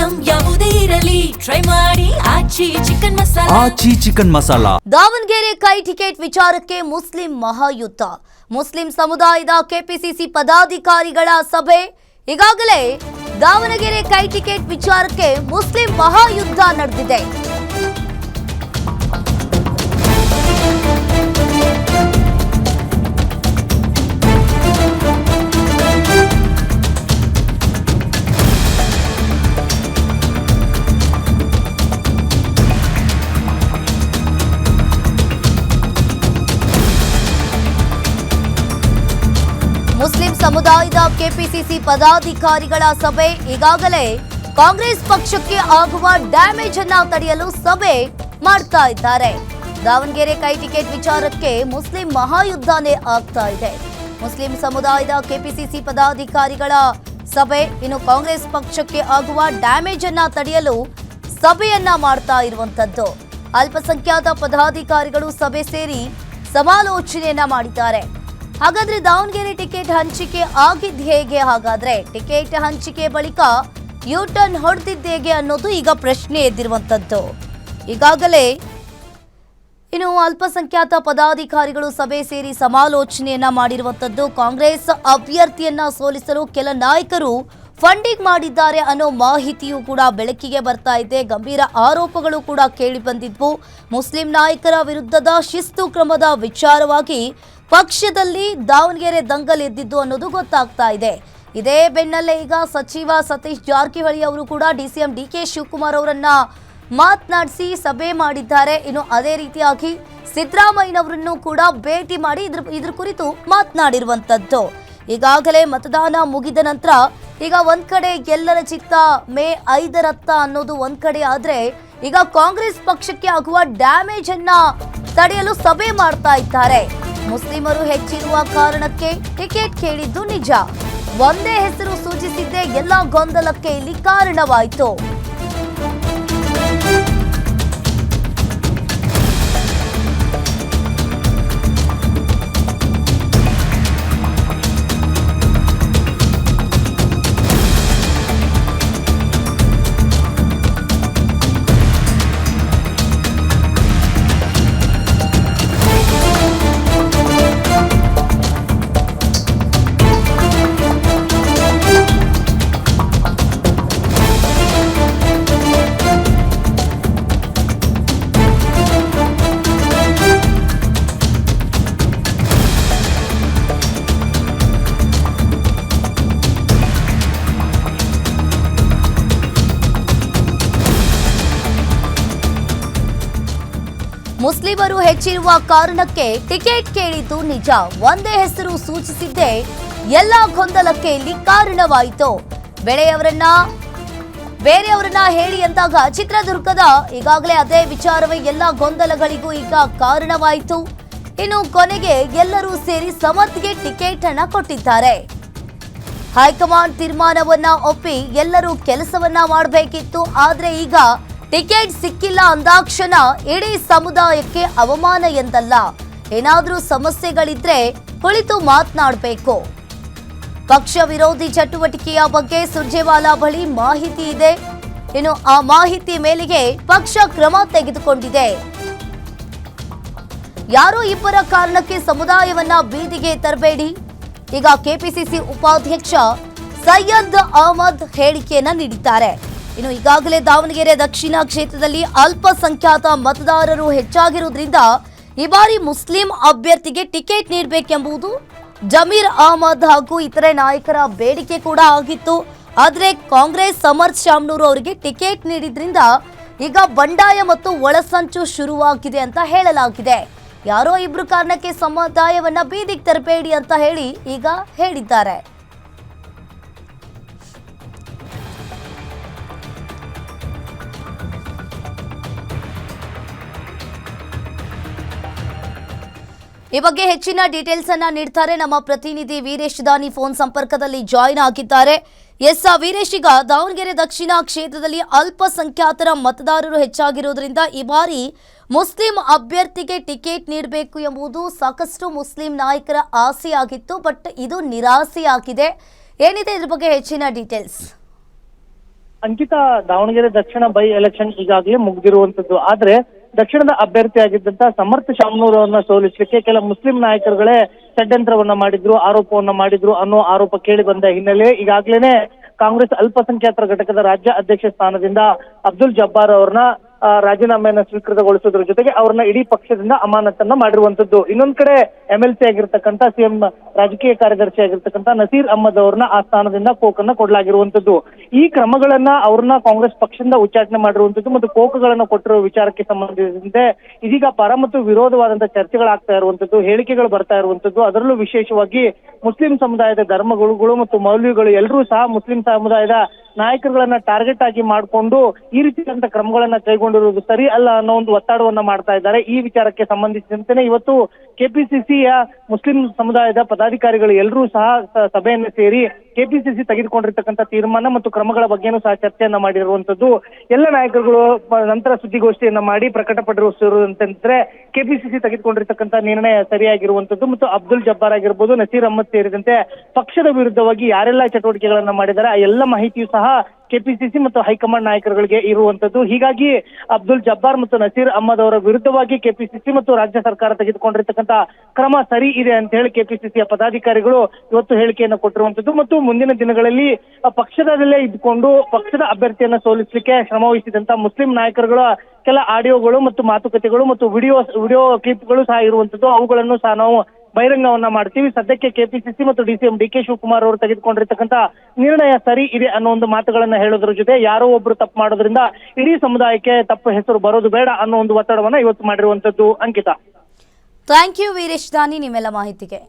Item ಯಾವುದೇ ಇರಲಿ try ಮಾಡಿ ಆಚಿ ಚಿಕನ್ ಮಸಾಲಾ. ದಾವಣಗೆರೆ ಕೈ ಟಿಕೆಟ್ ವಿಚಾರಕ್ಕೆ ಮುಸ್ಲಿಂ ಮಹಾಯುದ್ಧ. ಮುಸ್ಲಿಂ ಸಮುದಾಯದ ಕೆಪಿಸಿಸಿ ಪದಾಧಿಕಾರಿಗಳ ಸಭೆ. ಈಗಾಗಲೇ ದಾವಣಗೆರೆ ಕೈ ಟಿಕೆಟ್ ವಿಚಾರಕ್ಕೆ ಮುಸ್ಲಿಂ ಮಹಾಯುದ್ಧ ನಡೆದಿದೆ. ಮುಸ್ಲಿಂ ಸಮುದಾಯದ ಕೆಪಿಸಿಸಿ ಪದಾಧಿಕಾರಿಗಳ ಸಭೆ. ಈಗಾಗಲೇ ಕಾಂಗ್ರೆಸ್ ಪಕ್ಷಕ್ಕೆ ಆಗುವ ಡ್ಯಾಮೇಜ್ ಅನ್ನ ತಡೆಯಲು ಸಭೆ ಮಾಡ್ತಾ ಇದ್ದಾರೆ. ದಾವಣಗೆರೆ ಕೈ ಟಿಕೆಟ್ ವಿಚಾರಕ್ಕೆ ಮುಸ್ಲಿಂ ಮಹಾಯುದ್ಧನೇ ಆಗ್ತಾ ಇದೆ. ಮುಸ್ಲಿಂ ಸಮುದಾಯದ ಕೆಪಿಸಿಸಿ ಪದಾಧಿಕಾರಿಗಳ ಸಭೆ. ಇನ್ನು ಕಾಂಗ್ರೆಸ್ ಪಕ್ಷಕ್ಕೆ ಆಗುವ ಡ್ಯಾಮೇಜ್ ಅನ್ನ ತಡೆಯಲು ಸಭೆಯನ್ನ ಮಾಡ್ತಾ ಇರುವಂತದ್ದು. ಅಲ್ಪಸಂಖ್ಯಾತ ಪದಾಧಿಕಾರಿಗಳು ಸಭೆ ಸೇರಿ ಸಮಾಲೋಚನೆಯನ್ನ ಮಾಡಿದ್ದಾರೆ. ಹಾಗಾದ್ರೆ ದಾವಣಗೆರೆ ಟಿಕೆಟ್ ಹಂಚಿಕೆ ಆಗಿದ್ದು ಹೇಗೆ? ಹಾಗಾದ್ರೆ ಟಿಕೆಟ್ ಹಂಚಿಕೆ ಬಳಿಕ ಯೂ ಟರ್ನ್ ಹೊಡೆದಿದ್ದೇಗೆ ಅನ್ನೋದು ಈಗ ಪ್ರಶ್ನೆ ಎದ್ದಿರುವಂತದ್ದು. ಈಗಾಗಲೇ ಇನ್ನು ಅಲ್ಪಸಂಖ್ಯಾತ ಪದಾಧಿಕಾರಿಗಳು ಸಭೆ ಸೇರಿ ಸಮಾಲೋಚನೆಯನ್ನ ಮಾಡಿರುವಂತದ್ದು. ಕಾಂಗ್ರೆಸ್ ಅಭ್ಯರ್ಥಿಯನ್ನ ಸೋಲಿಸಲು ಕೆಲ ನಾಯಕರು ಫಂಡಿಂಗ್ ಮಾಡಿದ್ದಾರೆ ಅನ್ನೋ ಮಾಹಿತಿಯೂ ಕೂಡ ಬೆಳಕಿಗೆ ಬರ್ತಾ ಇದೆ. ಗಂಭೀರ ಆರೋಪಗಳು ಕೂಡ ಕೇಳಿ ಬಂದಿದ್ವು. ಮುಸ್ಲಿಂ ನಾಯಕರ ವಿರುದ್ಧದ ಶಿಸ್ತು ಕ್ರಮದ ವಿಚಾರವಾಗಿ ಪಕ್ಷದಲ್ಲಿ ದಾವಣಗೆರೆ ದಂಗಲ್ ಎದ್ದಿದ್ದು ಅನ್ನೋದು ಗೊತ್ತಾಗ್ತಾ ಇದೆ. ಇದೇ ಬೆನ್ನಲ್ಲೇ ಈಗ ಸಚಿವ ಸತೀಶ್ ಜಾರಕಿಹೊಳಿ ಅವರು ಕೂಡ ಡಿಸಿಎಂ ಡಿಕೆ ಶಿವಕುಮಾರ್ ಅವರನ್ನ ಮಾತನಾಡಿಸಿ ಸಭೆ ಮಾಡಿದ್ದಾರೆ. ಇನ್ನು ಅದೇ ರೀತಿಯಾಗಿ ಸಿದ್ದರಾಮಯ್ಯನವರನ್ನು ಕೂಡ ಭೇಟಿ ಮಾಡಿ ಇದ್ರ ಕುರಿತು ಮಾತನಾಡಿರುವಂತದ್ದು. ಈಗಾಗಲೇ ಮತದಾನ ಮುಗಿದ ನಂತರ ಈಗ ಒಂದ್ ಕಡೆ ಎಲ್ಲರ ಚಿತ್ತ ಮೇ 5ರತ್ತ ಅನ್ನೋದು ಒಂದ್ ಕಡೆ ಆದ್ರೆ, ಈಗ ಕಾಂಗ್ರೆಸ್ ಪಕ್ಷಕ್ಕೆ ಆಗುವ ಡ್ಯಾಮೇಜ್ ಅನ್ನ ತಡೆಯಲು ಸಭೆ ಮಾಡ್ತಾ ಇದ್ದಾರೆ. ಮುಸ್ಲಿಮರು ಹೆಚ್ಚಿರುವ ಕಾರಣಕ್ಕೆ ಟಿಕೆಟ್ ಕೇಳಿದ್ದು ನಿಜ. ಒಂದೇ ಹೆಸರು ಸೂಚಿಸಿದ್ದೇ ಎಲ್ಲ ಗೊಂದಲಕ್ಕೆ ಇಲ್ಲಿ ಕಾರಣವಾಯಿತು. ಮುಸ್ಲಿಮರು ಹೆಚ್ಚಿರುವ ಕಾರಣಕ್ಕೆ ಟಿಕೆಟ್ ಕೇಳಿದ್ದು ನಿಜ. ಒಂದೇ ಹೆಸರು ಸೂಚಿಸಿದ್ದೇ ಎಲ್ಲ ಗೊಂದಲಕ್ಕೆ ಇಲ್ಲಿ ಕಾರಣವಾಯಿತು. ಬೇರೆಯವರನ್ನ ಹೇಳಿ ಅಂದಾಗ ಚಿತ್ರದುರ್ಗದ ಈಗಾಗಲೇ ಅದೇ ವಿಚಾರವೇ ಎಲ್ಲ ಗೊಂದಲಗಳಿಗೂ ಈಗ ಕಾರಣವಾಯಿತು. ಇನ್ನು ಕೊನೆಗೆ ಎಲ್ಲರೂ ಸೇರಿ ಸಮರ್ಥ್ಗೆ ಟಿಕೆಟ್ ಅನ್ನ ಕೊಟ್ಟಿದ್ದಾರೆ. ಹೈಕಮಾಂಡ್ ತೀರ್ಮಾನವನ್ನ ಒಪ್ಪಿ ಎಲ್ಲರೂ ಕೆಲಸವನ್ನ ಮಾಡಬೇಕಿತ್ತು. ಆದ್ರೆ ಈಗ ಟಿಕೆಟ್ ಸಿಕ್ಕಿಲ್ಲ ಅಂದಾಕ್ಷಣ ಇಡೀ ಸಮುದಾಯಕ್ಕೆ ಅವಮಾನ ಎಂದಲ್ಲ, ಏನಾದ್ರೂ ಸಮಸ್ಯೆಗಳಿದ್ರೆ ಕುಳಿತು ಮಾತನಾಡಬೇಕು. ಪಕ್ಷ ವಿರೋಧಿ ಚಟುವಟಿಕೆಯ ಬಗ್ಗೆ ಸುರ್ಜೇವಾಲಾ ಬಳಿ ಮಾಹಿತಿ ಇದೆ. ಇನ್ನು ಆ ಮಾಹಿತಿ ಮೇಲೆಗೆ ಪಕ್ಷ ಕ್ರಮ ತೆಗೆದುಕೊಂಡಿದೆ. ಯಾರೋ ಇಬ್ಬರ ಕಾರಣಕ್ಕೆ ಸಮುದಾಯವನ್ನ ಬೀದಿಗೆ ತರಬೇಡಿ. ಈಗ ಕೆಪಿಸಿಸಿ ಉಪಾಧ್ಯಕ್ಷ ಸೈಯದ್ ಅಹಮದ್ ಹೇಳಿಕೆಯನ್ನ ನೀಡಿದ್ದಾರೆ. ಇನ್ನು ಈಗಾಗಲೇ ದಾವಣಗೆರೆ ದಕ್ಷಿಣ ಕ್ಷೇತ್ರದಲ್ಲಿ ಅಲ್ಪಸಂಖ್ಯಾತ ಮತದಾರರು ಹೆಚ್ಚಾಗಿರುವುದರಿಂದ ಈ ಬಾರಿ ಮುಸ್ಲಿಂ ಅಭ್ಯರ್ಥಿಗೆ ಟಿಕೆಟ್ ನೀಡಬೇಕೆಂಬುದು ಜಮೀರ್ ಅಹಮದ್ ಹಾಗೂ ಇತರೆ ನಾಯಕರ ಬೇಡಿಕೆ ಕೂಡ ಆಗಿತ್ತು. ಆದರೆ ಕಾಂಗ್ರೆಸ್ ಸಮರ್ಥ್ ಶಾಮನೂರು ಅವರಿಗೆ ಟಿಕೆಟ್ ನೀಡಿದ್ರಿಂದ ಈಗ ಬಂಡಾಯ ಮತ್ತು ಒಳಸಂಚು ಶುರುವಾಗಿದೆ ಅಂತ ಹೇಳಲಾಗಿದೆ. ಯಾರೋ ಇಬ್ರು ಕಾರಣಕ್ಕೆ ಸಮುದಾಯವನ್ನ ಬೀದಿಗೆ ತರಬೇಡಿ ಅಂತ ಹೇಳಿ ಈಗ ಹೇಳಿದ್ದಾರೆ. ಈ ಬಗ್ಗೆ ಹೆಚ್ಚಿನ ಡೀಟೇಲ್ಸ್ ಅನ್ನ ನೀಡ್ತಾರೆ ನಮ್ಮ ಪ್ರತಿನಿಧಿ ವೀರೇಶ್ ದಾನಿ ಫೋನ್ ಸಂಪರ್ಕದಲ್ಲಿ ಜಾಯಿನ್ ಆಗಿದ್ದಾರೆ. ಎಸ್ ವೀರೇಶ್, ಈಗ ದಾವಣಗೆರೆ ದಕ್ಷಿಣ ಕ್ಷೇತ್ರದಲ್ಲಿ ಅಲ್ಪಸಂಖ್ಯಾತರ ಮತದಾರರು ಹೆಚ್ಚಾಗಿರುವುದರಿಂದ ಈ ಬಾರಿ ಮುಸ್ಲಿಂ ಅಭ್ಯರ್ಥಿಗೆ ಟಿಕೆಟ್ ನೀಡಬೇಕು ಎಂಬುದು ಸಾಕಷ್ಟು ಮುಸ್ಲಿಂ ನಾಯಕರ ಆಸೆಯಾಗಿತ್ತು. ಬಟ್ ಇದು ನಿರಾಸೆಯಾಗಿದೆ. ಏನಿದೆ ಇದ್ರ ಬಗ್ಗೆ ಹೆಚ್ಚಿನ details? Ankita, Davanagere Dakshina by election ಈಗಾಗಲೇ ಮುಗ್ದಿರುವಂತದ್ದು. ಆದ್ರೆ ದಕ್ಷಿಣದ ಅಭ್ಯರ್ಥಿಯಾಗಿದ್ದಂತ ಸಮರ್ಥ ಶಾಮನೂರ್ ಅವರನ್ನ ಸೋಲಿಸಲಿಕ್ಕೆ ಕೆಲ ಮುಸ್ಲಿಂ ನಾಯಕರುಗಳೇ ಷಡ್ಯಂತ್ರವನ್ನ ಮಾಡಿದ್ರು, ಆರೋಪವನ್ನ ಮಾಡಿದ್ರು ಅನ್ನೋ ಆರೋಪ ಕೇಳಿ ಬಂದ ಹಿನ್ನೆಲೆ ಈಗಾಗಲೇ ಕಾಂಗ್ರೆಸ್ ಅಲ್ಪಸಂಖ್ಯಾತರ ಘಟಕದ ರಾಜ್ಯ ಅಧ್ಯಕ್ಷ ಸ್ಥಾನದಿಂದ ಅಬ್ದುಲ್ ಜಬ್ಬಾರ್ ಅವರನ್ನ ರಾಜೀನಾಮೆಯನ್ನ ಸ್ವೀಕೃತಗೊಳಿಸೋದ್ರ ಜೊತೆಗೆ ಅವ್ರನ್ನ ಇಡೀ ಪಕ್ಷದಿಂದ ಅಮಾನತನ್ನ ಮಾಡಿರುವಂತದ್ದು. ಇನ್ನೊಂದ್ ಕಡೆ MLC ಆಗಿರ್ತಕ್ಕಂಥ ಸಿಎಂ ರಾಜಕೀಯ ಕಾರ್ಯದರ್ಶಿ ಆಗಿರ್ತಕ್ಕಂಥ ನಸೀರ್ ಅಹಮದ್ ಅವ್ರನ್ನ ಆ ಸ್ಥಾನದಿಂದ ಕೋಕನ್ನ ಕೊಡಲಾಗಿರುವಂತದ್ದು. ಈ ಕ್ರಮಗಳನ್ನ ಅವ್ರನ್ನ ಕಾಂಗ್ರೆಸ್ ಪಕ್ಷದಿಂದ ಉಚ್ಚಾಟನೆ ಮಾಡಿರುವಂತದ್ದು ಮತ್ತು ಕೋಕುಗಳನ್ನ ಕೊಟ್ಟಿರುವ ವಿಚಾರಕ್ಕೆ ಸಂಬಂಧಿಸಿದಂತೆ ಇದೀಗ ಪರ ಮತ್ತು ವಿರೋಧವಾದಂತಹ ಚರ್ಚೆಗಳಾಗ್ತಾ ಇರುವಂತದ್ದು, ಹೇಳಿಕೆಗಳು ಬರ್ತಾ ಇರುವಂತದ್ದು. ಅದರಲ್ಲೂ ವಿಶೇಷವಾಗಿ ಮುಸ್ಲಿಂ ಸಮುದಾಯದ ಧರ್ಮಗುರುಗಳು ಮತ್ತು ಮೌಲ್ವಿಗಳು ಎಲ್ಲರೂ ಸಹ ಮುಸ್ಲಿಂ ಸಮುದಾಯದ ನಾಯಕರುಗಳನ್ನ ಟಾರ್ಗೆಟ್ ಆಗಿ ಮಾಡಿಕೊಂಡು ಈ ರೀತಿಯಾದಂತ ಕ್ರಮಗಳನ್ನ ಕೈಗೊಂಡಿರುವುದು ಸರಿ ಅಲ್ಲ ಅನ್ನೋ ಒಂದು ಒತ್ತಡವನ್ನ ಮಾಡ್ತಾ ಇದ್ದಾರೆ. ಈ ವಿಚಾರಕ್ಕೆ ಸಂಬಂಧಿಸಿದಂತೆ ಇವತ್ತು ಕೆಪಿಸಿಸಿಯ ಮುಸ್ಲಿಂ ಸಮುದಾಯದ ಪದಾಧಿಕಾರಿಗಳು ಎಲ್ಲರೂ ಸಹ ಸಭೆಯನ್ನು ಸೇರಿ ಕೆಪಿಸಿಸಿ ತೆಗೆದುಕೊಂಡಿರ್ತಕ್ಕಂಥ ತೀರ್ಮಾನ ಮತ್ತು ಕ್ರಮಗಳ ಬಗ್ಗೆನೂ ಸಹ ಚರ್ಚೆಯನ್ನ ಮಾಡಿರುವಂತದ್ದು. ಎಲ್ಲ ನಾಯಕರುಗಳು ನಂತರ ಸುದ್ದಿಗೋಷ್ಠಿಯನ್ನ ಮಾಡಿ ಪ್ರಕಟಪಡಿಸಿರುವಂತಂದ್ರೆ ಕೆಪಿಸಿಸಿ ತೆಗೆದುಕೊಂಡಿರ್ತಕ್ಕಂಥ ನಿರ್ಣಯ ಸರಿಯಾಗಿರುವಂತದ್ದು ಮತ್ತು ಅಬ್ದುಲ್ ಜಬ್ಬಾರ್ ಆಗಿರ್ಬೋದು, ನಸೀರ್ ಅಹಮದ್ ಸೇರಿದಂತೆ ಪಕ್ಷದ ವಿರುದ್ಧವಾಗಿ ಯಾರೆಲ್ಲ ಚಟುವಟಿಕೆಗಳನ್ನ ಮಾಡಿದ್ದಾರೆ ಆ ಎಲ್ಲ ಮಾಹಿತಿಯು ಸಹ ಕೆಪಿಸಿಸಿ ಮತ್ತು ಹೈಕಮಾಂಡ್ ನಾಯಕರುಗಳಿಗೆ ಇರುವಂತದ್ದು. ಹೀಗಾಗಿ ಅಬ್ದುಲ್ ಜಬ್ಬಾರ್ ಮತ್ತು ನಸೀರ್ ಅಹಮದ್ ಅವರ ವಿರುದ್ಧವಾಗಿ ಕೆಪಿಸಿಸಿ ಮತ್ತು ರಾಜ್ಯ ಸರ್ಕಾರ ತೆಗೆದುಕೊಂಡಿರ್ತಕ್ಕಂಥ ಕ್ರಮ ಸರಿ ಇದೆ ಅಂತ ಹೇಳಿ ಕೆಪಿಸಿಸಿಯ ಪದಾಧಿಕಾರಿಗಳು ಇವತ್ತು ಹೇಳಿಕೆಯನ್ನು ಕೊಟ್ಟಿರುವಂತದ್ದು ಮತ್ತು ಮುಂದಿನ ದಿನಗಳಲ್ಲಿ ಪಕ್ಷದಲ್ಲೇ ಇದ್ದುಕೊಂಡು ಪಕ್ಷದ ಅಭ್ಯರ್ಥಿಯನ್ನ ಸೋಲಿಸಲಿಕ್ಕೆ ಶ್ರಮವಹಿಸಿದಂತ ಮುಸ್ಲಿಂ ನಾಯಕರುಗಳ ಕೆಲ ಆಡಿಯೋಗಳು ಮತ್ತು ಮಾತುಕತೆಗಳು ಮತ್ತು ವಿಡಿಯೋ ಕ್ಲಿಪ್ಗಳು ಸಹ ಇರುವಂತದ್ದು. ಅವುಗಳನ್ನು ಸಹ ನಾವು ಬಹಿರಂಗವನ್ನ ಮಾಡ್ತೀವಿ. ಸದ್ಯಕ್ಕೆ ಕೆಪಿಸಿಸಿ ಮತ್ತು DCM DK ಶಿವಕುಮಾರ್ ಅವರು ತೆಗೆದುಕೊಂಡಿರ್ತಕ್ಕಂಥ ನಿರ್ಣಯ ಸರಿ ಇದೆ ಅನ್ನೋ ಒಂದು ಮಾತುಗಳನ್ನ ಹೇಳೋದ್ರ ಜೊತೆ ಯಾರೋ ಒಬ್ರು ತಪ್ಪು ಮಾಡೋದ್ರಿಂದ ಇಡೀ ಸಮುದಾಯಕ್ಕೆ ತಪ್ಪು ಹೆಸರು ಬರೋದು ಬೇಡ ಅನ್ನೋ ಒಂದು ಒತ್ತಡವನ್ನ ಇವತ್ತು ಮಾಡಿರುವಂತದ್ದು. ಅಂಕಿತಾ, ಥ್ಯಾಂಕ್ ಯು ವೀರೇಶ್ ದಾನಿ ನಿಮ್ಮೆಲ್ಲ ಮಾಹಿತಿಗೆ.